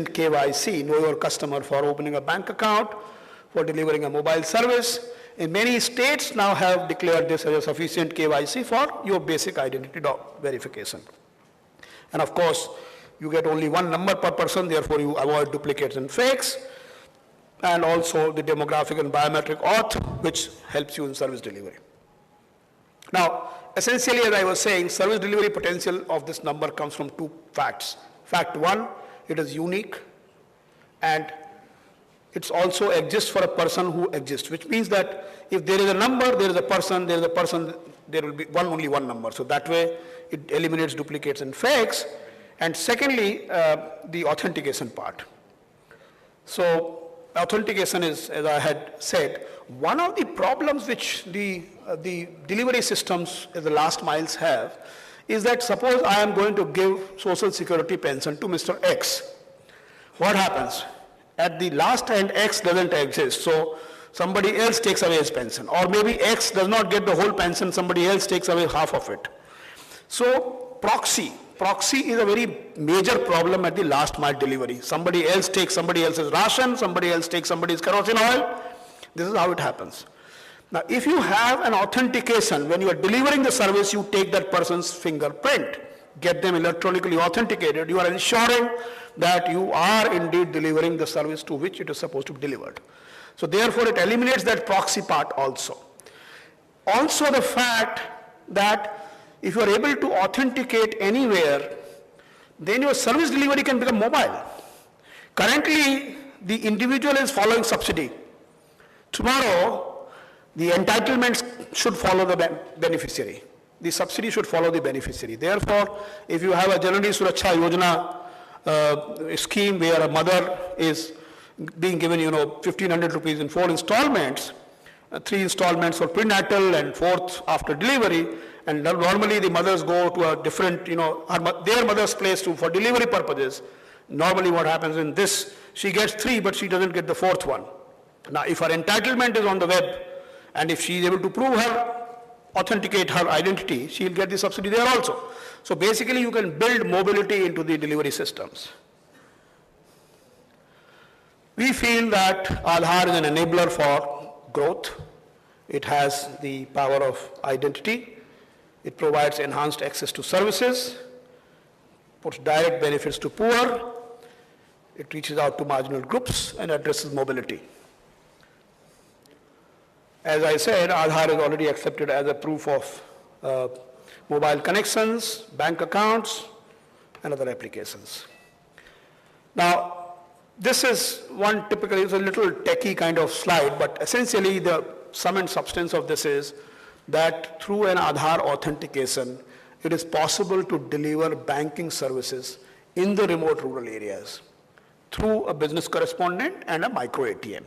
KYC, know your customer, for opening a bank account, for delivering a mobile service. In many states now have declared this as a sufficient KYC for your basic identity verification. And of course, you get only one number per person, therefore you avoid duplicates and fakes. And also the demographic and biometric auth, which helps you in service delivery. Now, essentially, as I was saying, service delivery potential of this number comes from two facts. Fact one, it is unique, and it also exists for a person who exists, which means that if there is a number, there is a person, there will be only one number. So that way, it eliminates duplicates and fakes. And secondly, the authentication part. So authentication is, as I had said, one of the problems which the delivery systems in the last miles have is that suppose I am going to give social security pension to Mr. X. What happens? At the last end, X doesn't exist, so somebody else takes away his pension. Or maybe X does not get the whole pension, somebody else takes away half of it. So proxy is a very major problem at the last mile delivery. Somebody else takes somebody else's ration, somebody else takes somebody's kerosene oil. This is how it happens. Now, if you have an authentication, when you are delivering the service, you take that person's fingerprint, get them electronically authenticated, you are ensuring that you are indeed delivering the service to which it is supposed to be delivered. So therefore, it eliminates that proxy part also. Also the fact that if you are able to authenticate anywhere, then your service delivery can become mobile. Currently, the individual is following subsidy. Tomorrow, the entitlements should follow the beneficiary. The subsidy should follow the beneficiary. Therefore, if you have a Janani Suraksha Yojana scheme where a mother is being given, 1,500 rupees in 4 installments, 3 installments for prenatal and 4th after delivery, and normally the mothers go to a different, their mother's place for delivery purposes. Normally what happens in this, she gets 3, but she doesn't get the 4th one. Now, if her entitlement is on the web, and if she is able to authenticate her identity, she will get the subsidy there also. So basically, you can build mobility into the delivery systems. We feel that Aadhaar is an enabler for growth. It has the power of identity. It provides enhanced access to services, puts direct benefits to poor. It reaches out to marginal groups and addresses mobility. As I said, Aadhaar is already accepted as a proof of mobile connections, bank accounts, and other applications. Now, this is one typically, it's a little techie kind of slide, but essentially the sum and substance of this is that through an Aadhaar authentication, it is possible to deliver banking services in the remote rural areas through a business correspondent and a micro ATM.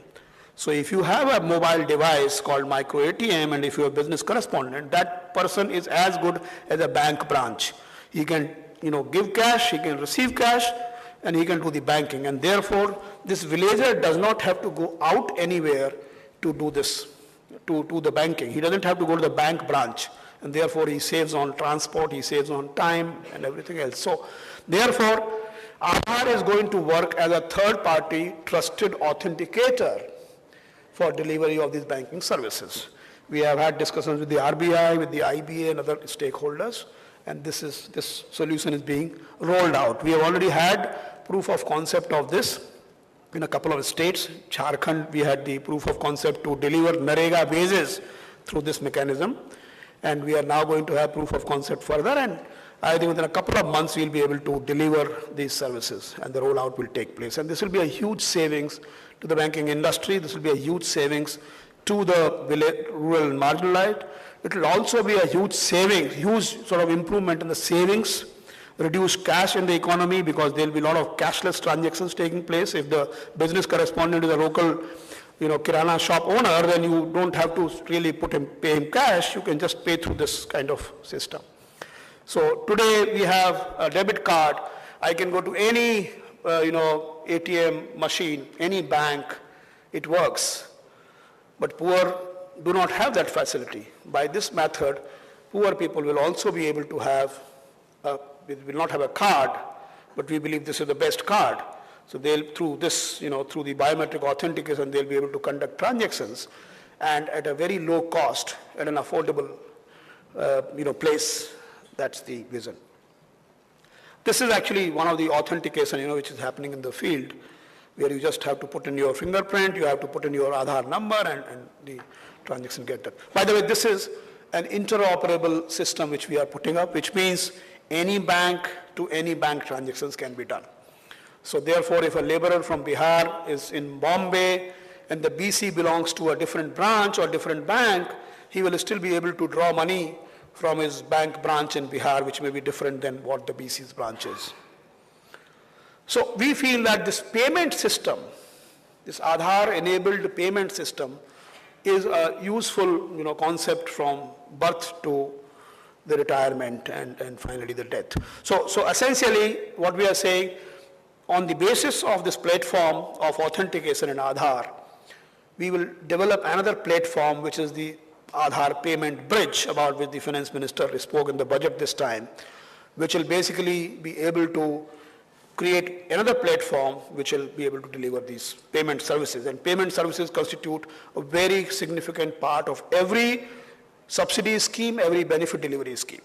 So if you have a mobile device called micro ATM and if you're a business correspondent, that person is as good as a bank branch. He can, give cash, he can receive cash, and he can do the banking. And therefore, this villager does not have to go out anywhere to do this, to the banking. He doesn't have to go to the bank branch. And therefore, he saves on transport, he saves on time and everything else. So therefore, Aadhaar is going to work as a third-party trusted authenticator for delivery of these banking services. We have had discussions with the RBI, with the IBA and other stakeholders, and this solution is being rolled out. We have already had proof of concept of this in a couple of states. Jharkhand, we had the proof of concept to deliver Narega wages through this mechanism, and we are now going to have proof of concept further, and I think within a couple of months we'll be able to deliver these services and the rollout will take place. And this will be a huge savings to the banking industry. This will be a huge savings to the rural and marginalized. It will also be a huge savings, huge sort of improvement in the savings, reduce cash in the economy because there will be a lot of cashless transactions taking place. If the business correspondent is a local kirana shop owner, then you don't have to really pay him cash. You can just pay through this kind of system. So today we have a debit card. I can go to any ATM machine, any bank, it works. But poor do not have that facility. By this method, poor people will also be able to have, will not have a card, but we believe this is the best card. So they'll, through this, through the biometric authentication, they'll be able to conduct transactions and at a very low cost, at an affordable, place. That's the vision. This is actually one of the authentication, which is happening in the field, where you just have to put in your fingerprint, you have to put in your Aadhaar number, and the transaction get done. By the way, this is an interoperable system which we are putting up, which means any bank to any bank transactions can be done. So therefore, if a laborer from Bihar is in Bombay and the BC belongs to a different branch or different bank, he will still be able to draw money from his bank branch in Bihar, which may be different than what the BC's branch is. So we feel that this payment system, this Aadhaar-enabled payment system, is a useful, concept from birth to the retirement and finally the death. So essentially, what we are saying, on the basis of this platform of authentication in Aadhaar, we will develop another platform, which is the Aadhaar payment bridge, about which the finance minister spoke in the budget this time, which will basically be able to create another platform which will be able to deliver these payment services. And payment services constitute a very significant part of every subsidy scheme, every benefit delivery scheme.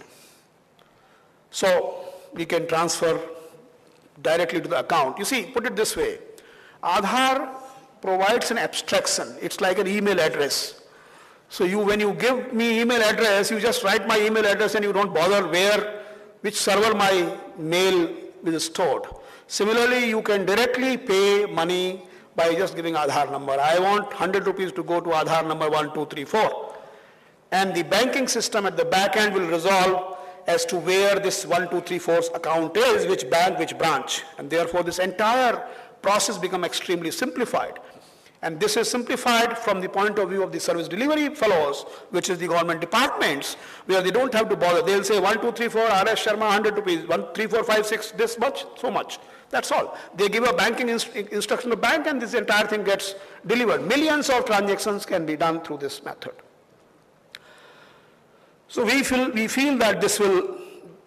So we can transfer directly to the account. You see, put it this way, Aadhaar provides an abstraction. It's like an email address. So when you give me email address, you just write my email address and you don't bother which server my mail is stored. Similarly, you can directly pay money by just giving Aadhaar number. I want 100 rupees to go to Aadhaar number 1234. And the banking system at the back end will resolve as to where this 1234's account is, which bank, which branch. And therefore, this entire process becomes extremely simplified. And this is simplified from the point of view of the service delivery fellows, which is the government departments, where they don't have to bother. They'll say 1234 RS Sharma 100 rupees, 13456 this much, so much. That's all. They give a banking instruction to bank and this entire thing gets delivered. Millions of transactions can be done through this method. So we feel that this will,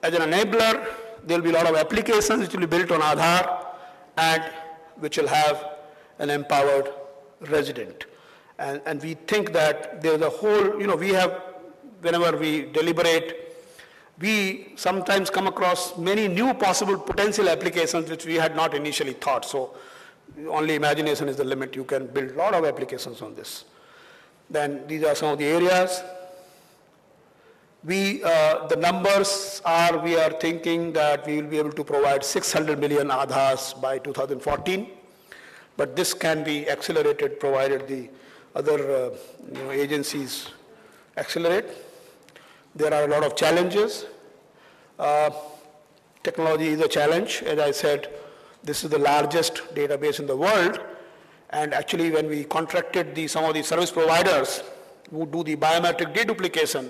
as an enabler, there will be a lot of applications which will be built on Aadhaar and which will have an empowered resident. And we think that there's a whole, we have, whenever we deliberate, we sometimes come across many new possible potential applications which we had not initially thought. So only imagination is the limit. You can build a lot of applications on this. Then these are some of the areas. The numbers are, we are thinking that we will be able to provide 600 million Aadhaars by 2014. But this can be accelerated provided the other agencies accelerate. There are a lot of challenges. Technology is a challenge. As I said, this is the largest database in the world. And actually, when we contracted some of the service providers who do the biometric deduplication,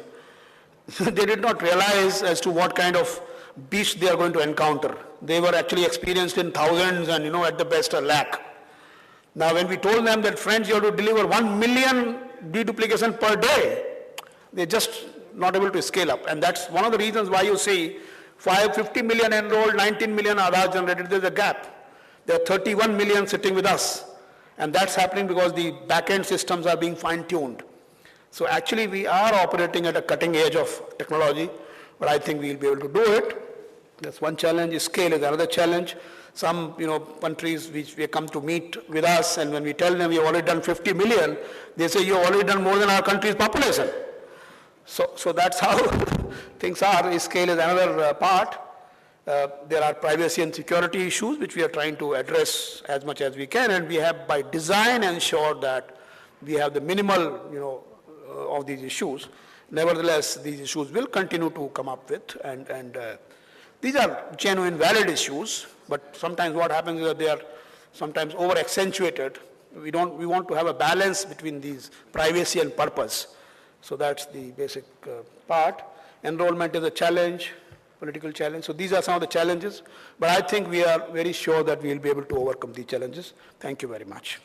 they did not realize as to what kind of beast they are going to encounter. They were actually experienced in thousands and, at the best, a lakh. Now, when we told them that, friends, you have to deliver 1 million deduplication per day, they're just not able to scale up. And that's one of the reasons why you see 50 million enrolled, 19 million Aadhaar generated, there's a gap. There are 31 million sitting with us. And that's happening because the back-end systems are being fine-tuned. So actually, we are operating at a cutting edge of technology, but I think we'll be able to do it. That's one challenge. Scale is another challenge. Some, countries which we come to meet with us, and when we tell them we have already done 50 million, they say you have already done more than our country's population. So that's how things are. Scale is another part. There are privacy and security issues which we are trying to address as much as we can, and we have by design ensured that we have the minimal, of these issues. Nevertheless, these issues will continue to come up with, and these are genuine, valid issues, but sometimes what happens is that they are sometimes over-accentuated. We want to have a balance between these privacy and purpose. So that's the basic part. Enrollment is a challenge, political challenge. So these are some of the challenges, but I think we are very sure that we will be able to overcome these challenges. Thank you very much.